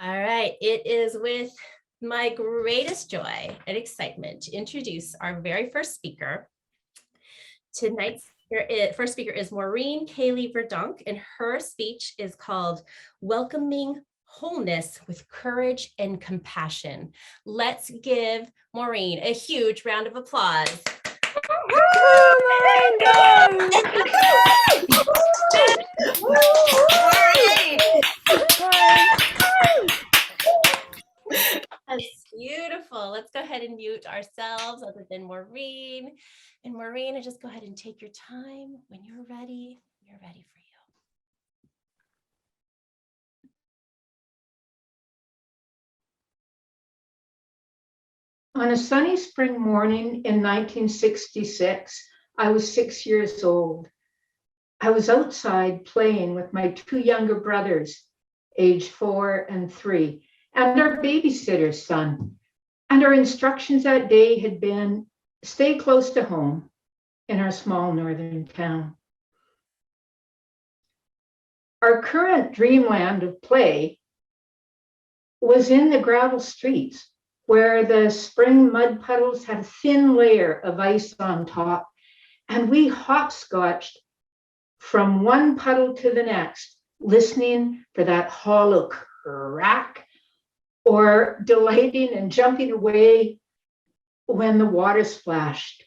All right, it is with my greatest joy and excitement to introduce our very first speaker. Tonight's first speaker is Maureen Caley-Verdonk, and her speech is called Welcoming Wholeness with Courage and Compassion. Let's give Maureen a huge round of applause. That's beautiful. Let's go ahead and mute ourselves other than Maureen. And Maureen, just go ahead and take your time. When you're ready for you. On a sunny spring morning in 1966, I was 6 years old. I was outside playing with my two younger brothers, aged 4 and 3, and our babysitter's son. And our instructions that day had been, stay close to home in our small northern town. Our current dreamland of play was in the gravel streets, where the spring mud puddles had a thin layer of ice on top, and we hopscotched from one puddle to the next, listening for that hollow crack, or delighting and jumping away when the water splashed.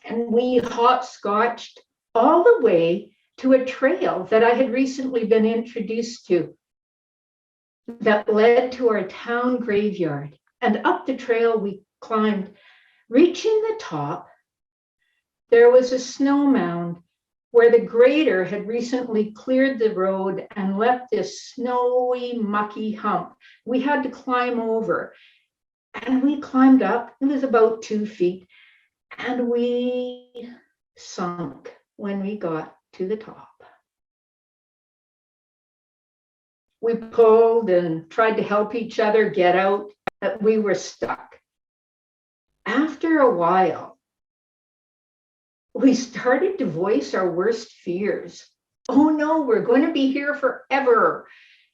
And we hopscotched all the way to a trail that I had recently been introduced to that led to our town graveyard. And up the trail we climbed. Reaching the top, there was a snow mound where the grader had recently cleared the road and left this snowy, mucky hump. We had to climb over. And we climbed up. It was about 2 feet. And we sunk when we got to the top. We pulled and tried to help each other get out, but we were stuck. After a while, we started to voice our worst fears. Oh no, we're going to be here forever.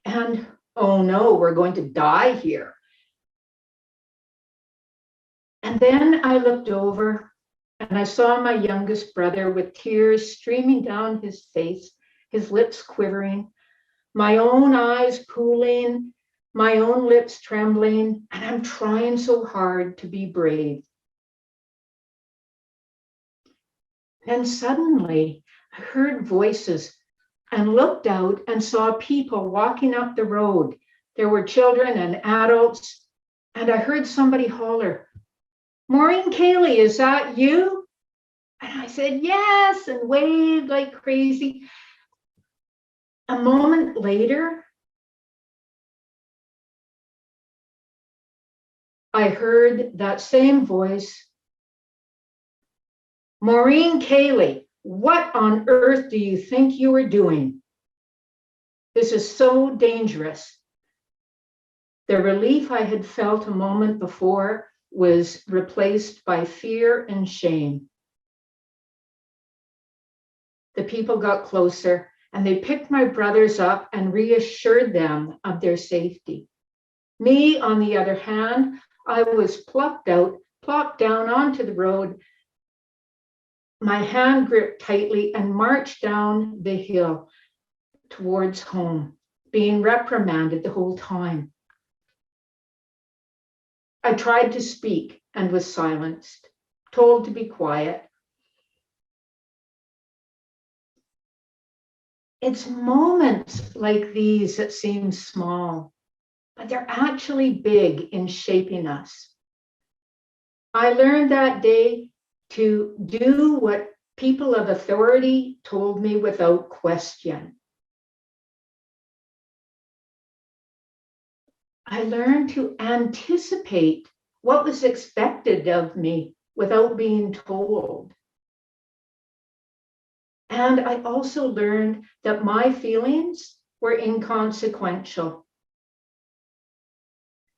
And oh no, we're going to die here. And then I looked over and I saw my youngest brother with tears streaming down his face, his lips quivering, my own eyes pooling, my own lips trembling, and I'm trying so hard to be brave. And suddenly I heard voices and looked out and saw people walking up the road. There were children and adults, and I heard somebody holler, Maureen Caley, is that you? And I said, yes, and waved like crazy. A moment later, I heard that same voice, Maureen Caley, what on earth do you think you are doing? This is so dangerous. The relief I had felt a moment before was replaced by fear and shame. The people got closer and they picked my brothers up and reassured them of their safety. Me, on the other hand, I was plopped down onto the road, my hand gripped tightly, and marched down the hill towards home, being reprimanded the whole time. I tried to speak and was silenced, told to be quiet. It's moments like these that seem small, but they're actually big in shaping us. I learned that day to do what people of authority told me without question. I learned to anticipate what was expected of me without being told. And I also learned that my feelings were inconsequential,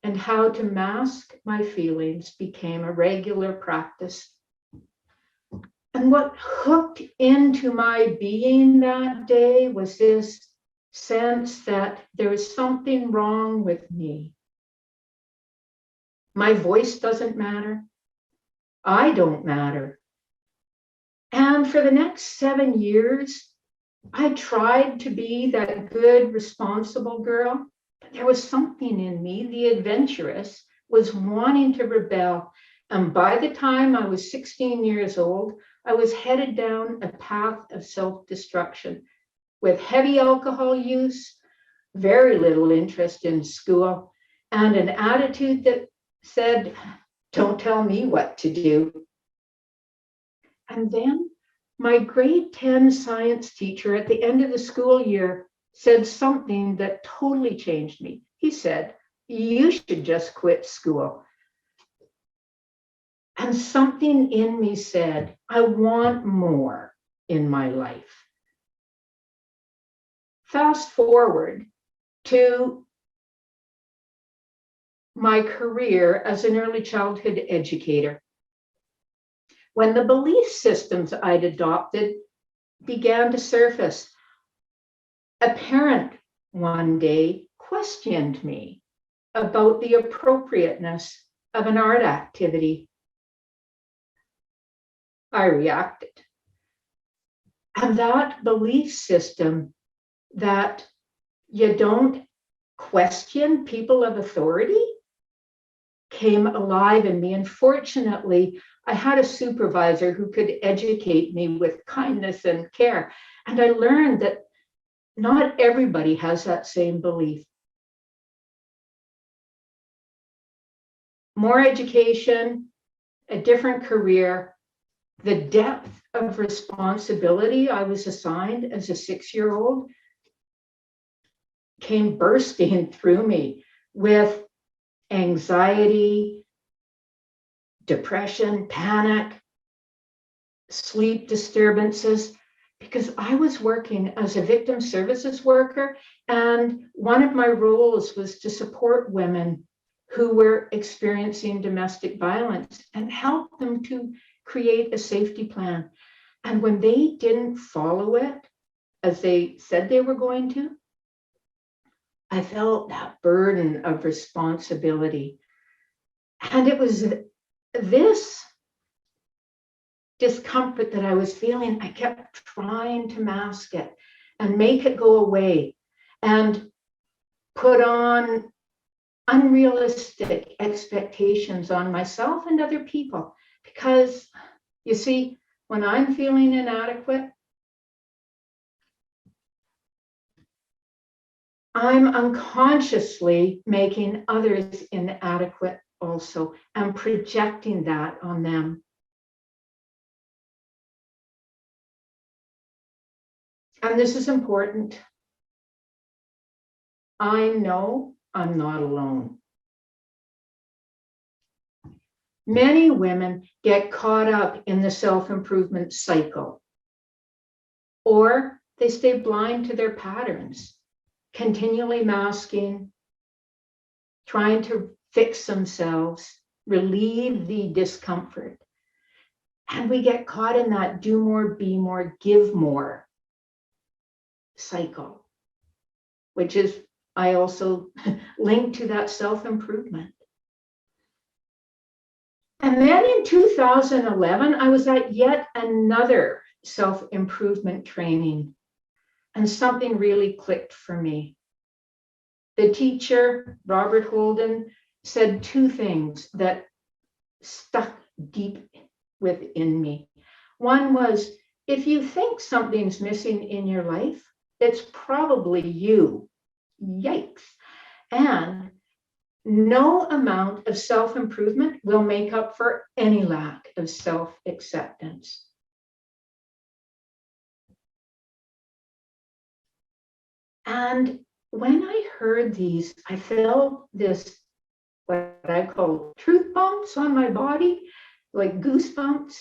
and how to mask my feelings became a regular practice. And what hooked into my being that day was this sense that there is something wrong with me. My voice doesn't matter. I don't matter. And for the next 7 years, I tried to be that good, responsible girl, but there was something in me, the adventurous, was wanting to rebel. And by the time I was 16 years old, I was headed down a path of self-destruction with heavy alcohol use, very little interest in school, and an attitude that said, don't tell me what to do. And then my grade 10 science teacher at the end of the school year said something that totally changed me. He said, you should just quit school. And something in me said, I want more in my life. Fast forward to my career as an early childhood educator. When the belief systems I'd adopted began to surface, a parent one day questioned me about the appropriateness of an art activity. I reacted. And that belief system that you don't question people of authority came alive in me. And fortunately, I had a supervisor who could educate me with kindness and care. And I learned that not everybody has that same belief. More education, a different career, the depth of responsibility I was assigned as a 6-year-old came bursting through me with anxiety, depression, panic, sleep disturbances, because I was working as a victim services worker, and one of my roles was to support women who were experiencing domestic violence and help them to create a safety plan. And when they didn't follow it as they said they were going to, I felt that burden of responsibility. And it was this discomfort that I was feeling. I kept trying to mask it and make it go away and put on unrealistic expectations on myself and other people. Because you see, when I'm feeling inadequate, I'm unconsciously making others inadequate also and projecting that on them. And this is important. I know I'm not alone. Many women get caught up in the self-improvement cycle, or they stay blind to their patterns, continually masking, trying to fix themselves, relieve the discomfort. And we get caught in that do more, be more, give more cycle, which is, I also link to that self-improvement. And then in 2011, I was at yet another self-improvement training, and something really clicked for me. The teacher, Robert Holden, said two things that stuck deep within me. One was, if you think something's missing in your life, it's probably you. Yikes. And no amount of self-improvement will make up for any lack of self-acceptance. And when I heard these, I felt this, what I call truth bumps on my body, like goosebumps,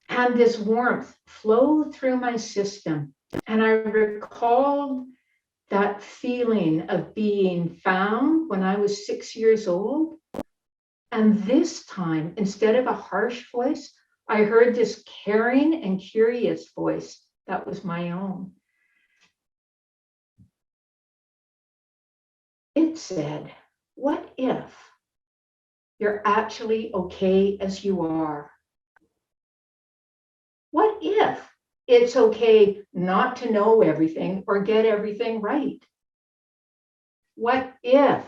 and this warmth flowed through my system. And I recalled that feeling of being found when I was 6 years old. And this time, instead of a harsh voice, I heard this caring and curious voice that was my own. It said, what if you're actually okay as you are? What if it's okay not to know everything or get everything right? What if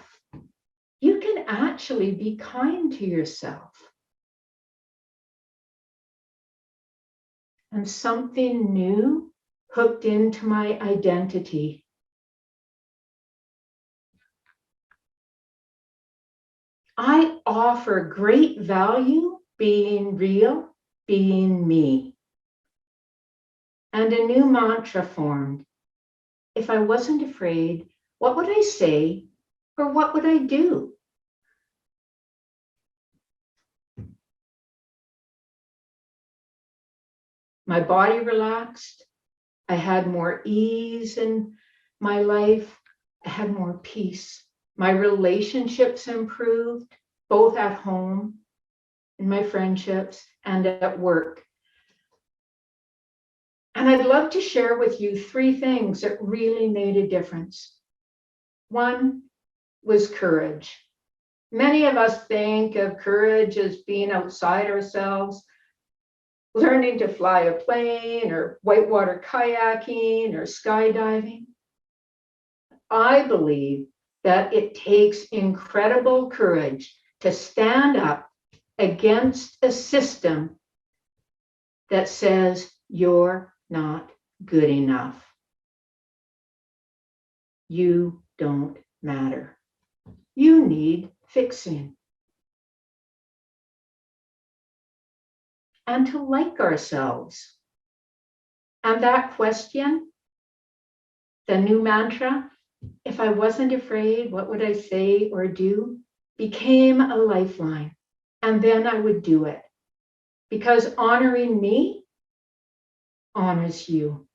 you can actually be kind to yourself? And something new hooked into my identity. I offer great value being real, being me. And a new mantra formed. If I wasn't afraid, what would I say or what would I do? My body relaxed. I had more ease in my life. I had more peace. My relationships improved, both at home, in my friendships, and at work. And I'd love to share with you 3 things that really made a difference. One was courage. Many of us think of courage as being outside ourselves, learning to fly a plane or whitewater kayaking or skydiving. I believe that it takes incredible courage to stand up against a system that says you're not good enough. You don't matter. You need fixing. And to like ourselves. And that question, the new mantra, if I wasn't afraid, what would I say or do, became a lifeline. And then I would do it. Because honoring me honors you.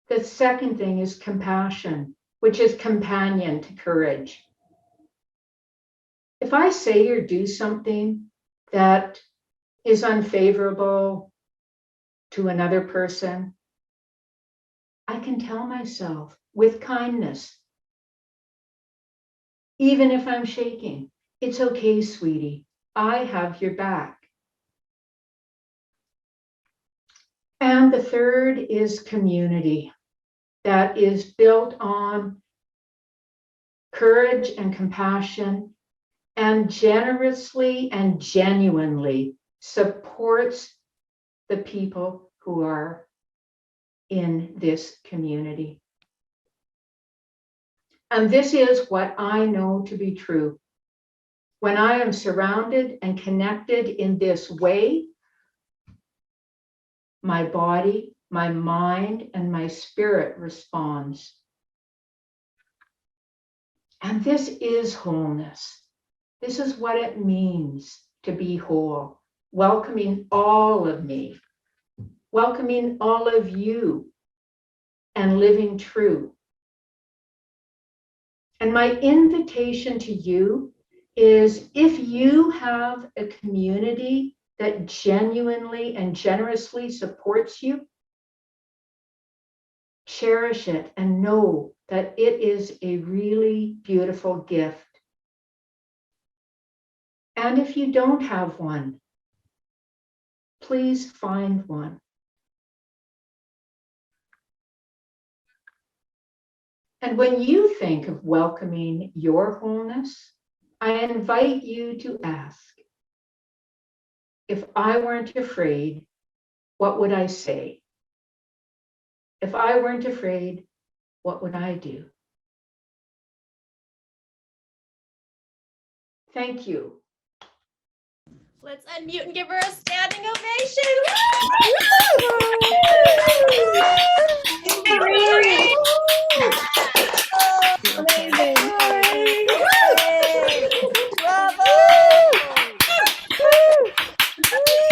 The second thing is compassion, which is companion to courage. If I say or do something that is unfavorable to another person, I can tell myself with kindness, even if I'm shaking, it's okay, sweetie, I have your back. And the third is community that is built on courage and compassion and generously and genuinely supports the people who are in this community. And this is what I know to be true. When I am surrounded and connected in this way, my body, my mind, and my spirit responds. And this is wholeness. This is what it means to be whole, welcoming all of me, welcoming all of you, and living true. And my invitation to you is, if you have a community that genuinely and generously supports you, cherish it and know that it is a really beautiful gift. And if you don't have one, please find one. And when you think of welcoming your wholeness, I invite you to ask, if I weren't afraid, what would I say? If I weren't afraid, what would I do? Thank you. Let's unmute and give her a standing ovation. Amazing. Bravo!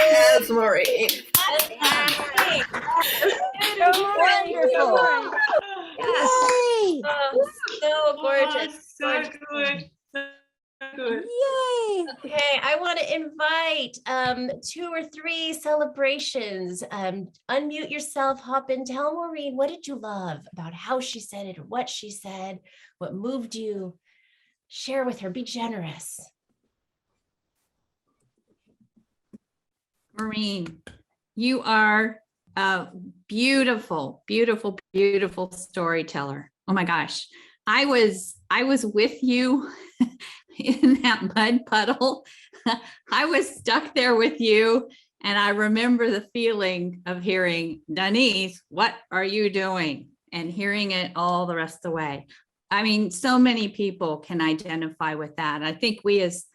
Yes, Maureen. Wonderful. Yes. Yay. Oh, so gorgeous. So Gorgeous. good. So Yay! Okay, I want to invite 2 or 3 celebrations. Unmute yourself, hop in, tell Maureen, what did you love about how she said it or what she said, what moved you? Share with her, be generous. Maureen, you are a beautiful, beautiful, beautiful storyteller. Oh my gosh. I was with you in that mud puddle. I was stuck there with you. And I remember the feeling of hearing, Denise, what are you doing? And hearing it all the rest of the way. I mean, so many people can identify with that. I think we as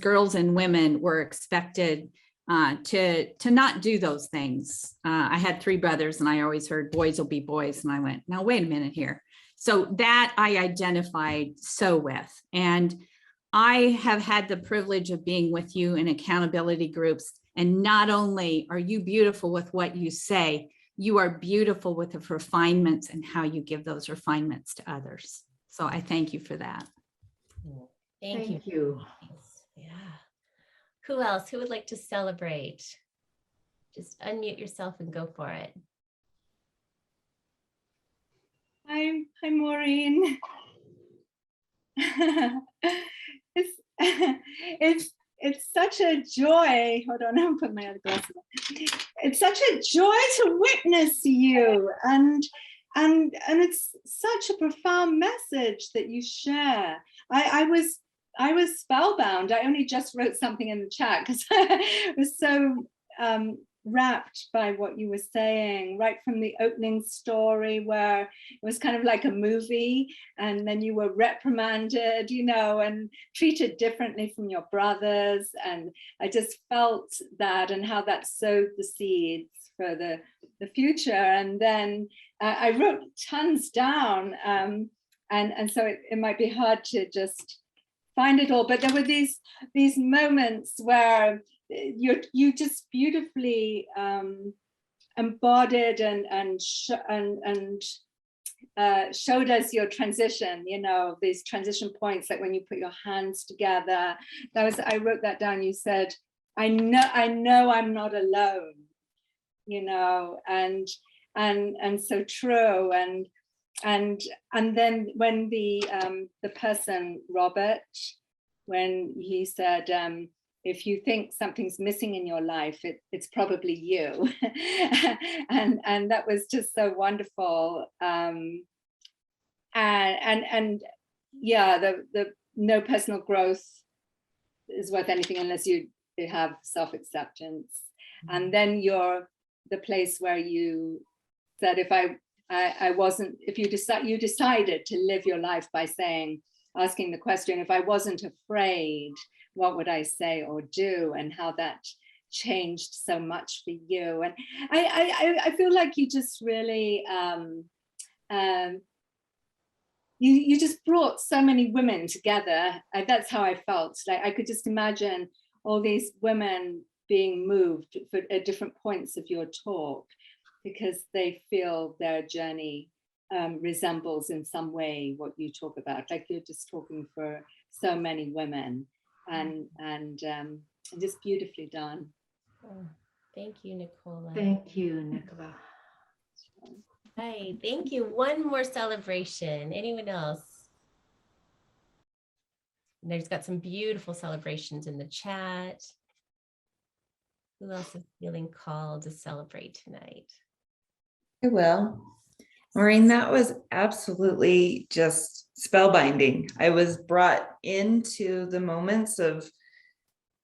girls and women were expected to not do those things. I had 3 brothers and I always heard boys will be boys. And I went, now, wait a minute here. So that I identified so with. And I have had the privilege of being with you in accountability groups. And not only are you beautiful with what you say, you are beautiful with the refinements and how you give those refinements to others. So I thank you for that. Thank you. Yeah. Who else? Who would like to celebrate? Just unmute yourself and go for it. Hi, Maureen. It's such a joy. Hold on, I'll put my other glasses on. It's such a joy to witness you, and it's such a profound message that you share. I was spellbound. I only just wrote something in the chat because I was so wrapped by what you were saying, right from the opening story where it was kind of like a movie, and then you were reprimanded, and treated differently from your brothers. And I just felt that, and how that sowed the seeds for the future. And then I wrote tons down, and so it might be hard to just find it all, but there were these moments where you just beautifully embodied and showed us your transition, these transition points, like when you put your hands together. I wrote that down. You said, I know I'm not alone, and so true. And then when the person, Robert, when he said, if you think something's missing in your life, it's probably you. and that was just so wonderful. And yeah, the no personal growth is worth anything unless you have self-acceptance. Mm-hmm. And then you're the place where you said, you decided to live your life by asking the question, if I wasn't afraid, what would I say or do? And how that changed so much for you. And I feel like you just really, you just brought so many women together. That's how I felt. Like I could just imagine all these women being moved at different points of your talk, because they feel their journey resembles in some way what you talk about. Like you're just talking for so many women, and just beautifully done. Oh, thank you, Nicola. Thank you, Nicola. Hi, thank you. One more celebration. Anyone else? And there's got some beautiful celebrations in the chat. Who else is feeling called to celebrate tonight? I will. Maureen, that was absolutely just spellbinding. I was brought into the moments of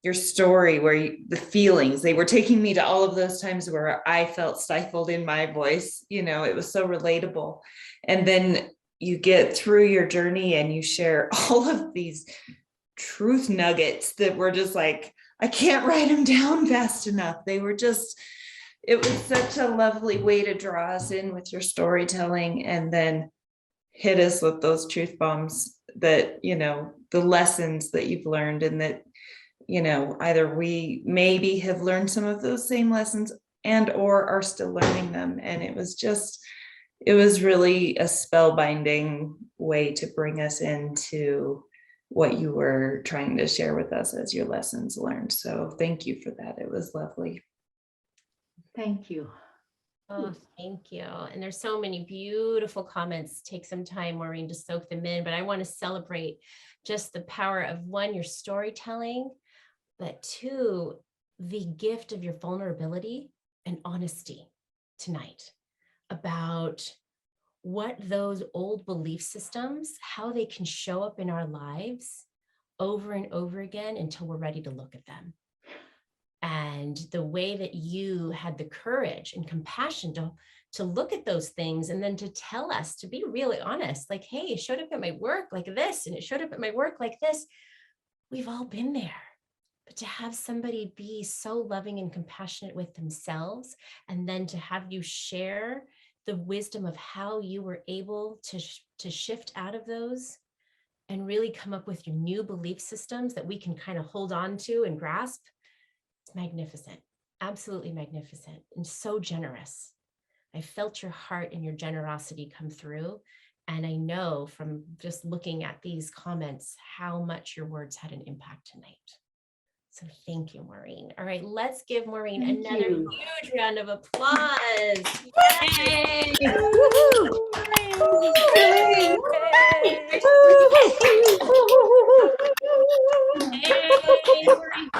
your story where the feelings, they were taking me to all of those times where I felt stifled in my voice. It was so relatable. And then you get through your journey and you share all of these truth nuggets that were just like, I can't write them down fast enough. They were just, it was such a lovely way to draw us in with your storytelling, and then hit us with those truth bombs that, the lessons that you've learned, and that, either we maybe have learned some of those same lessons and or are still learning them. And it was really a spellbinding way to bring us into what you were trying to share with us as your lessons learned. So thank you for that. It was lovely. Thank you. Oh, thank you. And there's so many beautiful comments. Take some time, Maureen, to soak them in. But I want to celebrate just the power of, one, your storytelling, but two, the gift of your vulnerability and honesty tonight about what those old belief systems, how they can show up in our lives over and over again until we're ready to look at them. And the way that you had the courage and compassion to look at those things and then to tell us, to be really honest, like, hey, it showed up at my work like this, and it showed up at my work like this. We've all been there. But to have somebody be so loving and compassionate with themselves, and then to have you share the wisdom of how you were able to shift out of those and really come up with your new belief systems that we can kind of hold on to and grasp. It's magnificent, absolutely magnificent, and so generous. I felt your heart and your generosity come through. And I know from just looking at these comments how much your words had an impact tonight. So thank you, Maureen. All right, let's give Maureen Thank another you. huge round of applause. Yay! Yay, Maureen.